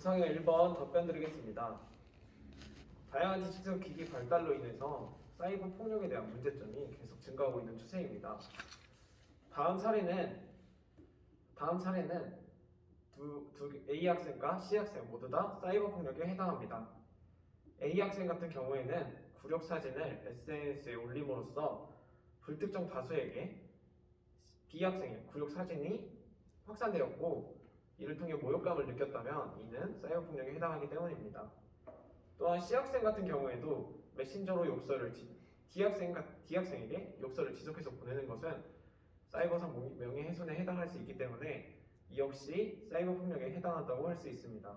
구성의 1번 답변 드리겠습니다. 다양한 디지털 기기 발달로 인해서 사이버 폭력에 대한 문제점이 계속 증가하고 있는 추세입니다. 다음 사례는 A 학생과 C 학생 모두 다 사이버 폭력에 해당합니다. A 학생 같은 경우에는 굴욕 사진을 SNS에 올림으로써 불특정 다수에게 B 학생의 굴욕 사진이 확산되었고 이를 통해 모욕감을 느꼈다면 이는 사이버 폭력에 해당하기 때문입니다. 또한 C 학생 같은 경우에도 메신저로 D 학생에게 욕설을 지속해서 보내는 것은 사이버상 명예훼손에 해당할 수 있기 때문에 이 역시 사이버 폭력에 해당한다고 할 수 있습니다.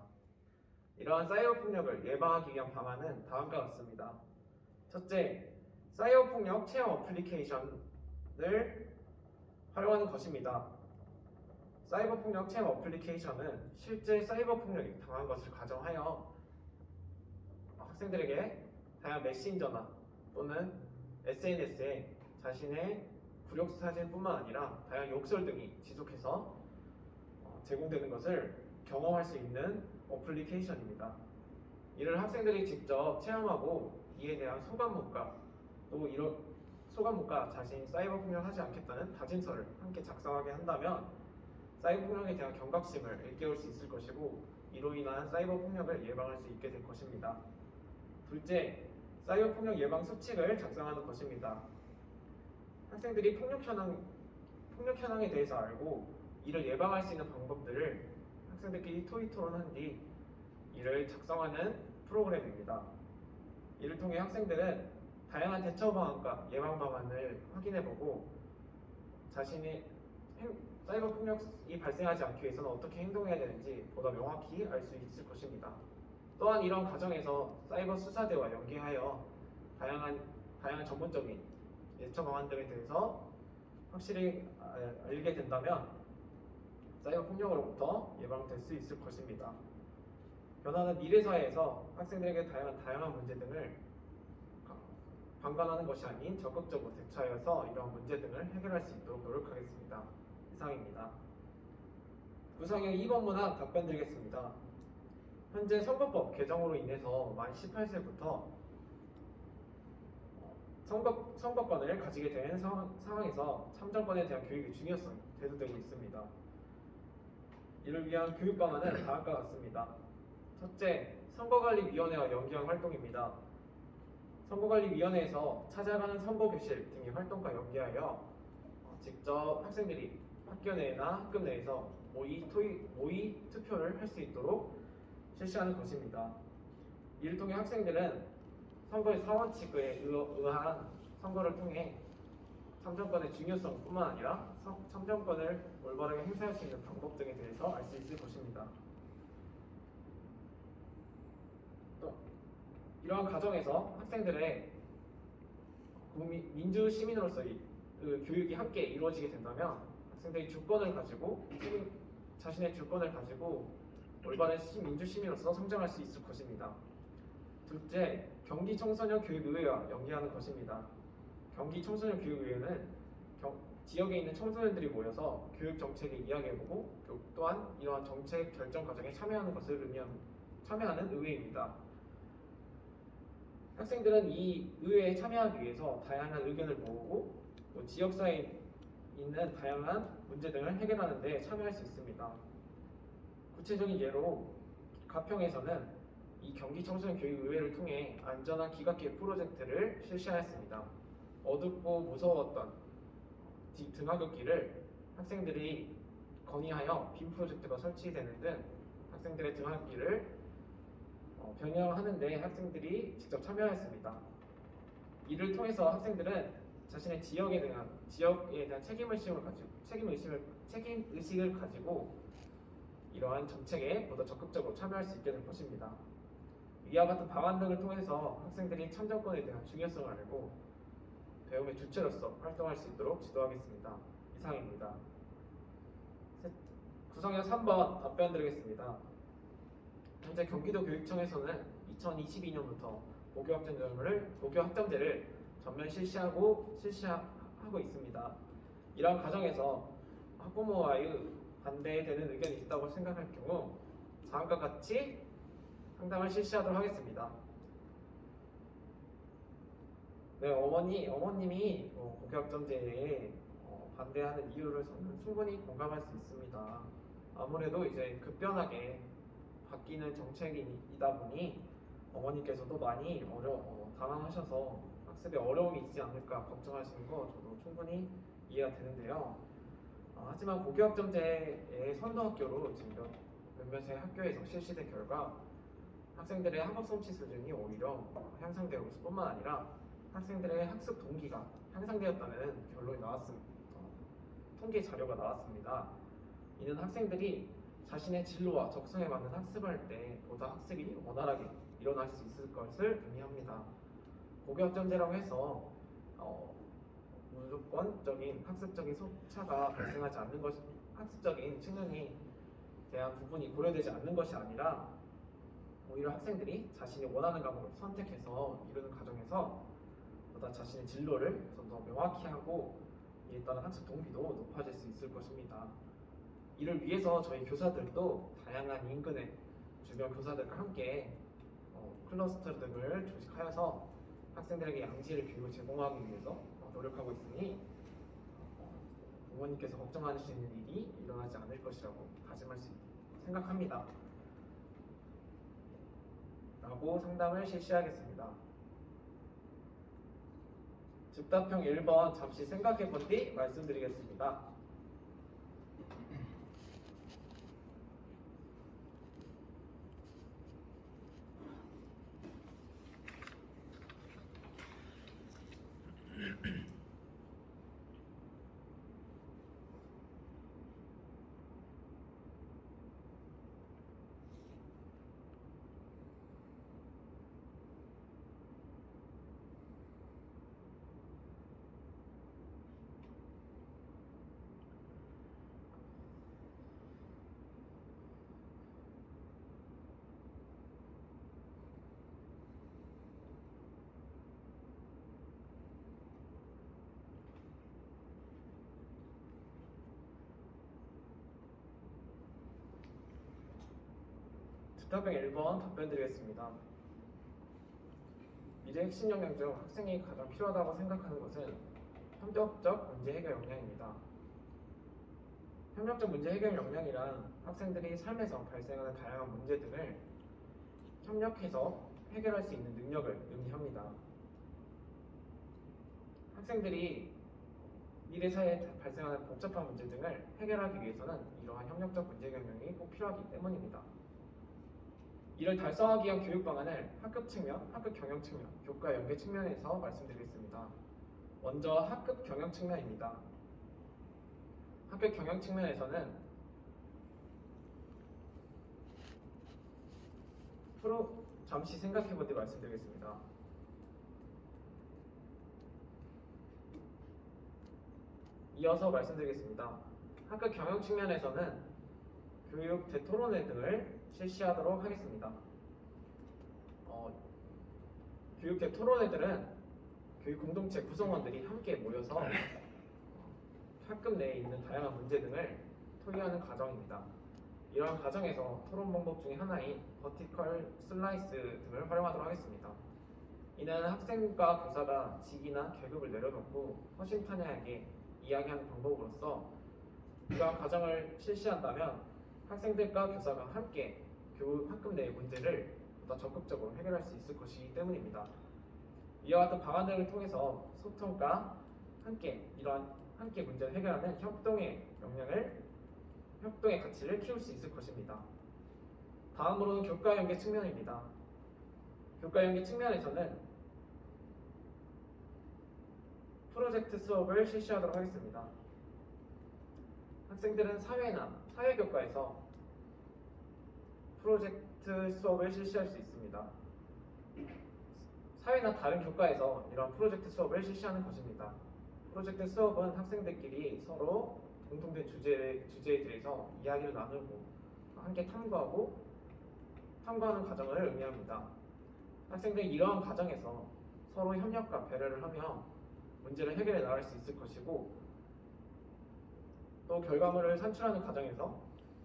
이러한 사이버 폭력을 예방하기 위한 방안은 다음과 같습니다. 첫째, 사이버 폭력 체험 어플리케이션을 활용하는 것입니다. 사이버 폭력 체험 어플리케이션은 실제 사이버 폭력이 당한 것을 가정하여 학생들에게 다양한 메신저나 또는 SNS에 자신의 굴욕 사진뿐만 아니라 다양한 욕설 등이 지속해서 제공되는 것을 경험할 수 있는 어플리케이션입니다. 이를 학생들이 직접 체험하고 이에 대한 소감문과 자신이 사이버 폭력하지 않겠다는 다짐서를 함께 작성하게 한다면 사이버 폭력에 대한 경각심을 일깨울 수 있을 것이고 이로 인한 사이버 폭력을 예방할 수 있게 될 것입니다. 둘째, 사이버 폭력 예방 수칙을 작성하는 것입니다. 학생들이 폭력 현황에 대해서 알고 이를 예방할 수 있는 방법들을 학생들끼리 토의 토론한 뒤 이를 작성하는 프로그램입니다. 이를 통해 학생들은 다양한 대처 방안과 예방 방안을 확인해보고 자신의 사이버 폭력이 발생하지 않기 위해서는 어떻게 행동해야 되는지 보다 명확히 알 수 있을 것입니다. 또한 이런 과정에서 사이버 수사대와 연계하여 다양한 전문적인 대처 방안들에 대해서 확실히 알게 된다면 사이버 폭력으로부터 예방될 수 있을 것입니다. 변화는 미래 사회에서 학생들에게 다양한 문제 등을 방관하는 것이 아닌 적극적으로 대처하여서 이러한 문제 등을 해결할 수 있도록 노력하겠습니다. 이상입니다. 구성형 2번 문항 답변 드리겠습니다. 현재 선거법 개정으로 인해서 만 18세부터 선거권을 가지게 된 상황에서 참정권에 대한 교육의 중요성이 대두되고 있습니다. 이를 위한 교육 방안은 다음과 같습니다. 첫째, 선거관리위원회와 연계한 활동입니다. 선거관리위원회에서 찾아가는 선거교실 등의 활동과 연계하여 직접 학생들이 학교 내나 학급 내에서 모의 투표를 할 수 있도록 실시하는 것입니다. 이를 통해 학생들은 선거의 사원칙에 의한 선거를 통해 참정권의 중요성뿐만 아니라 참정권을 올바르게 행사할 수 있는 방법 등에 대해서 알 수 있을 것입니다. 또 이러한 과정에서 학생들의 민주 시민으로서의 교육이 함께 이루어지게 된다면 학생들이 자신의 주권을 가지고 올바른 민주 시민으로서 성장할 수 있을 것입니다. 둘째, 경기 청소년 교육의회와 연계하는 것입니다. 경기 청소년 교육의회는 지역에 있는 청소년들이 모여서 교육 정책을 이야기해보고 또한 이러한 정책 결정 과정에 참여하는 의회입니다. 학생들은 이 의회에 참여하기 위해서 다양한 의견을 모으고 또 지역사회에 있는 다양한 문제 등을 해결하는 데 참여할 수 있습니다. 구체적인 예로 가평에서는 이 경기 청소년 교육의회를 통해 안전한 기각기획 프로젝트를 실시하였습니다. 어둡고 무서웠던 등하굣길을 학생들이 건의하여 빔 프로젝트가 설치되는 등 학생들의 등하굣길을 변형하는 데 학생들이 직접 참여했습니다. 이를 통해서 학생들은 자신의 지역에 대한 책임의식을 가지고 이러한 정책에 보다 적극적으로 참여할 수 있게 될 것입니다. 이와 같은 방안 등을 통해서 학생들이 참정권에 대한 중요성을 알고 배움의 주체로서 활동할 수 있도록 지도하겠습니다. 이상입니다. 구성형 3번 답변 드리겠습니다. 현재 경기도 교육청에서는 2022년부터 고교 학점제를 전면 실시하고 있습니다. 이러한 과정에서 학부모와의 반대되는 의견이 있다고 생각할 경우 다음과 같이 상담을 실시하도록 하겠습니다. 네, 어머님이 고교학점제에 반대하는 이유를 저는 충분히 공감할 수 있습니다. 아무래도 이제 급변하게 바뀌는 정책이다 보니 어머니께서도 많이 당황하셔서 학습에 어려움이 있지 않을까 걱정하시는 거 저도 충분히 이해가 되는데요. 하지만 고교학점제의 선도학교로 지금 몇몇의 학교에서 실시된 결과 학생들의 학업 솜씨 수준이 오히려 향상되고 있을 뿐만 아니라 학생들의 학습 동기가 향상되었다는 결론이 나왔습니다. 통계 자료가 나왔습니다. 이는 학생들이 자신의 진로와 적성에 맞는 학습을 할 때 보다 학습이 원활하게 일어날 수 있을 것을 의미합니다. 고교학점제라고 해서 무조건적인 학습적인 소차가 발생하지 않는 것이 학습적인 측면이 대한 부분이 고려되지 않는 것이 아니라 오히려 학생들이 자신이 원하는 과목을 선택해서 이루는 과정에서 보다 자신의 진로를 좀 더 명확히 하고 이에 따른 학습 동기도 높아질 수 있을 것입니다. 이를 위해서 저희 교사들도 다양한 인근의 주변 교사들과 함께 클러스터 등을 조직하여서 학생들에게 양질의 교육을 제공하기 위해서 노력하고 있으니 부모님께서 걱정하시는 일이 일어나지 않을 것이라고 다짐할 수 생각합니다. 라고 상담을 실시하겠습니다. 즉답형 1번 잠시 생각해 본 뒤 말씀드리겠습니다. 즉답형 1번 답변 드리겠습니다. 미래 핵심 역량 중 학생이 가장 필요하다고 생각하는 것은 협력적 문제 해결 역량입니다. 협력적 문제 해결 역량이란 학생들이 삶에서 발생하는 다양한 문제 등을 협력해서 해결할 수 있는 능력을 의미합니다. 학생들이 미래 사회에 발생하는 복잡한 문제 등을 해결하기 위해서는 이러한 협력적 문제 역량이 꼭 필요하기 때문입니다. 이를 달성하기 위한 교육 방안을 학급 측면, 학급 경영 측면, 교과 연계 측면에서 말씀드리겠습니다. 먼저 학급 경영 측면입니다. 학급 경영 측면에서는 잠시 생각해본 뒤 말씀드리겠습니다. 이어서 말씀드리겠습니다. 학급 경영 측면에서는 교육 대토론회 등을 실시하도록 하겠습니다. 교육 대토론회들은 교육 공동체 구성원들이 함께 모여서 학급 내에 있는 다양한 문제 등을 토의하는 과정입니다. 이러한 과정에서 토론 방법 중에 하나인 버티컬 슬라이스 등을 활용하도록 하겠습니다. 이는 학생과 교사가 직이나 계급을 내려놓고 허심탄회하게 이야기하는 방법으로서 이러한 과정을 실시한다면 학생들과 교사가 함께 학급 내의 문제를 보다 적극적으로 해결할 수 있을 것이기 때문입니다. 이와 같은 방안들을 통해서 소통과 함께 문제를 해결하는 협동의 가치를 키울 수 있을 것입니다. 다음으로는 교과 연계 측면입니다. 교과 연계 측면에서는 프로젝트 수업을 실시하도록 하겠습니다. 학생들은 사회교과에서 프로젝트 수업을 실시할 수 있습니다. 사회나 다른 교과에서 이런 프로젝트 수업을 실시하는 것입니다. 프로젝트 수업은 학생들끼리 서로 공통된 주제에 대해서 이야기를 나누고 함께 탐구하는 과정을 의미합니다. 학생들이 이러한 과정에서 서로 협력과 배려를 하며 문제를 해결해 나갈 수 있을 것이고 또 결과물을 산출하는 과정에서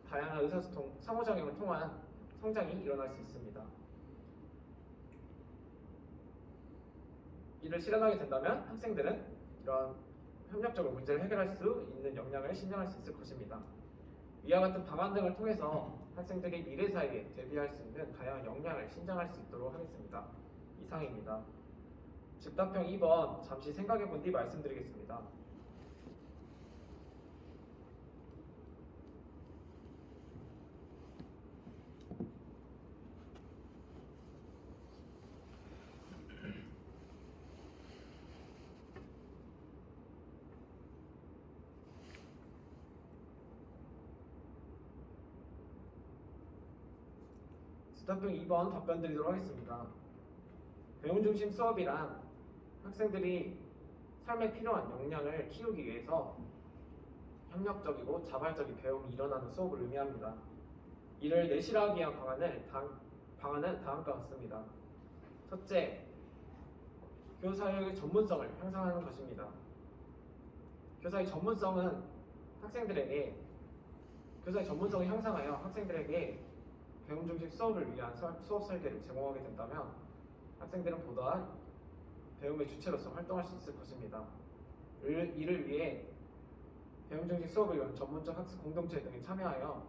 다양한 의사소통, 상호작용을 통한 성장이 일어날 수 있습니다. 이를 실현하게 된다면 학생들은 이런 협력적으로 문제를 해결할 수 있는 역량을 신장할 수 있을 것입니다. 이와 같은 방안 등을 통해서 학생들이 미래 사회에 대비할 수 있는 다양한 역량을 신장할 수 있도록 하겠습니다. 이상입니다. 즉답형 2번 잠시 생각해 본 뒤 말씀드리겠습니다. 즉답형 2번 답변 드리도록 하겠습니다. 배움 중심 수업이란 학생들이 삶에 필요한 역량을 키우기 위해서 협력적이고 자발적인 배움이 일어나는 수업을 의미합니다. 이를 내실화하기 위한 방안은 다음과 같습니다. 첫째, 교사의 전문성을 향상하는 것입니다. 교사의 전문성을 향상하여 학생들에게 배움 중심 수업을 위한 수업 설계를 제공하게 된다면 학생들은 보다 배움의 주체로서 활동할 수 있을 것입니다. 이를 위해 배움 중심 수업을 위한 전문적 학습 공동체 등에 참여하여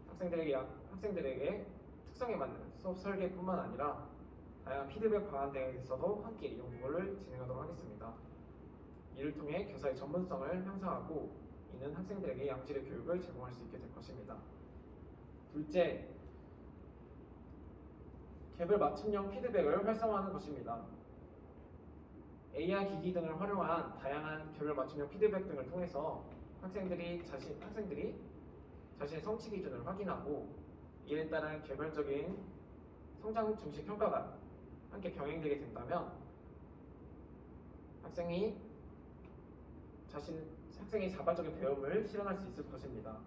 학생들에게 특성에 맞는 수업 설계뿐만 아니라 다양한 피드백 방안 등에 있어서도 함께 연구를 진행하도록 하겠습니다. 이를 통해 교사의 전문성을 향상하고 이는 학생들에게 양질의 교육을 제공할 수 있게 될 것입니다. 둘째, 개별 맞춤형 피드백을 활성화하는 것입니다. AR 기기 등을 활용한 다양한 개별 맞춤형 피드백 등을 통해서 학생들이 자신의 성취 기준을 확인하고 이에 따른 개별적인 성장 중심 평가가 함께 병행되게 된다면 학생이 자발적인 배움을 실현할 수 있을 것입니다.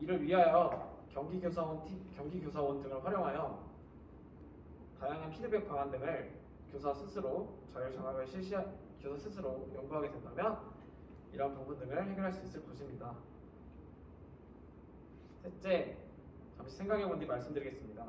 이를 위하여 경기교사원 등을 활용하여 다양한 피드백 방안 등을 교사 스스로 연구하게 된다면 이러한 부분 등을 해결할 수 있을 것입니다. 셋째, 잠시 생각해 본 뒤 말씀드리겠습니다.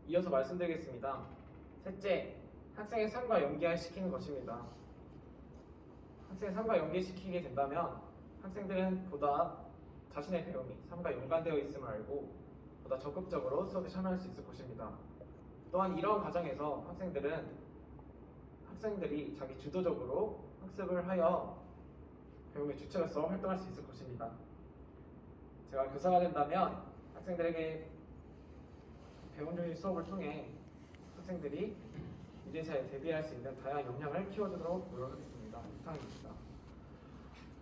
이어서 말씀드리겠습니다. 셋째, 학생의 삶과 연계시키는 것입니다. 학생의 삶과 연계시키게 된다면 학생들은 보다 자신의 배움이 삶과 연관되어 있음을 알고 보다 적극적으로 수업에 참여할 수 있을 것입니다. 또한 이러한 과정에서 학생들이 자기 주도적으로 학습을 하여 배움의 주체로서 활동할 수 있을 것입니다. 제가 교사가 된다면 학생들에게 배움 중심 수업을 통해 학생들이 미래 사회에 대비할 수 있는 다양한 역량을 키워주도록 노력하겠습니다. 이상입니다.